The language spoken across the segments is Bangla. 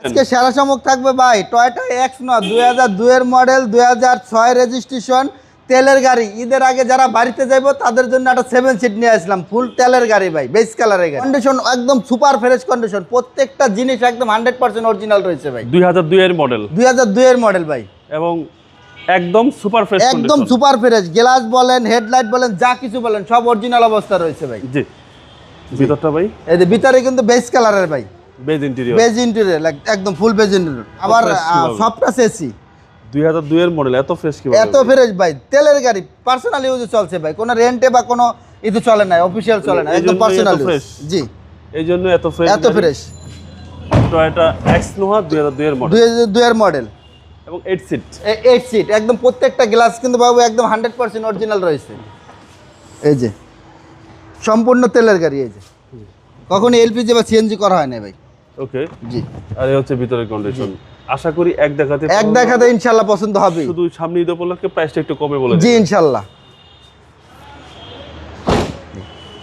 আজকে সেরা চমক থাকবে ভাই টয়োটা এক্স ন 2002 এর মডেল 2006 রেজিস্ট্রেশন তেলের গাড়ি। ঈদের আগে যারা বাড়িতে যাইবো তাদের জন্য একটা 7 সিট নিয়ে আসলাম, ফুল তেলের গাড়ি ভাই, বেস কালারের গাড়ি, কন্ডিশন একদম সুপার ফ্রেশ কন্ডিশন, প্রত্যেকটা জিনিস একদম 100% অরিজিনাল রয়েছে ভাই। 2002 এর মডেল, 2002 এর মডেল ভাই, এবং একদম সুপার ফ্রেশ, একদম সুপার ফ্রেশ, গ্লাস বলেন হেডলাইট বলেন যা কিছু বলেন সব অরিজিনাল অবস্থা রয়েছে ভাই। জি, ভিতরটা ভাই এই যে ভিতরে কিন্তু বেস কালারের ভাই, বেজ ইন্টেরিয়র, বেজ ইন্টেরিয়র একদম ফুল বেজ ইন্টেরিয়র, আবার সবটা এসি। 2002 এর মডেল এত ফ্রেশ কি এত ফ্রেশ ভাই, তেলের গাড়ি পার্সোনাল ইউজে চলছে ভাই, কোনো রেন্টে বা কোনো ইতে চলে না, অফিশিয়াল চলে না, একদম পার্সোনাল ইউজ। জি, এইজন্য এত ফ্রেশ, এত ফ্রেশ। টয়োটা এক্স নোহা 2002 এর মডেল, 2002 এর মডেল এবং 8 সিট, 8 সিট, একদম প্রত্যেকটা গ্লাস কিন্তু বাবু একদম 100% অরিজিনাল রয়েছে। এই যে সম্পূর্ণ তেলের গাড়ি, এই যে কখনো এলপিজি বা সিএনজি করা হয় না ভাই। ওকে, জি, আর এই হচ্ছে ভিতরের কন্ডিশন। আশা করি এক দেখাতে ইনশাআল্লাহ পছন্দ হবে। শুধু সামনে ঈদ উপলক্ষে প্রাইসটা একটু কমে বলে জি ইনশাআল্লাহ।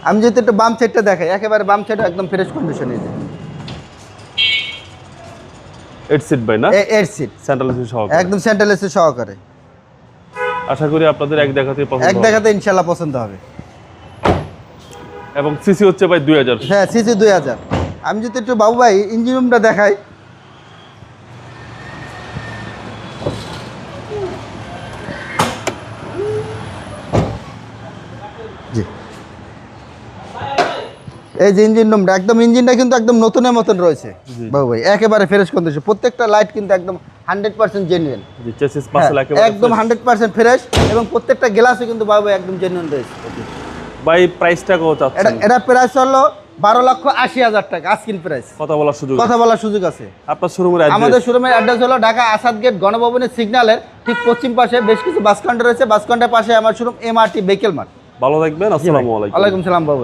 আমি যদি একটু বাম সাইডটা দেখাই, একেবারে বাম সাইড একদম ফ্রেশ কন্ডিশন, এই যে 8 সিট বাই না, 8 সিট সেন্ট্রাল এসি সহকারে, একদম সেন্ট্রাল এসি সহকারে। আশা করি আপনাদের এক দেখাতে ইনশাআল্লাহ পছন্দ হবে। এবং সিসি হচ্ছে ভাই 2000। হ্যাঁ, সিসি 2000। আমি যদি একটু বাবু ভাই ইঞ্জিন রুমটা দেখাই, জি এই যে ইঞ্জিন রুমটা একদম, ইঞ্জিনটা কিন্তু একদম নতুনের মতন রয়েছে বাবু ভাই, একেবারে ফ্রেশ কন্ডিশন, প্রত্যেকটা লাইট কিন্তু একদম 100% জেনুইন। জি, চেসিস পাসেল একেবারে একদম 100% ফ্রেশ, এবং প্রত্যেকটা গ্লাসও কিন্তু বাবু ভাই একদম জেনুইন রয়েছে। ভাই প্রাইসটা কত চাচ্ছেন? এটা প্রাইস হলো 12,80,000 টাকা আস্কিং প্রাইস। কথা বলার সুযোগ আছে। আপনার শোরুমের অ্যাড্রেস? আমাদের শোরুমের অ্যাড্রেস হলো ঢাকা আসাদ গেট গণভবনের সিগন্যালের ঠিক পশ্চিম পাশে বেশ কিছু বাস কাউন্টার রয়েছে, বাস কাউন্টারের পাশে আমার শোরুম এমআরটি ভেহিকেল মার্ট। ভালো থাকবেন, আসসালামু আলাইকুম। ওয়ালাইকুম সালাম বাবু।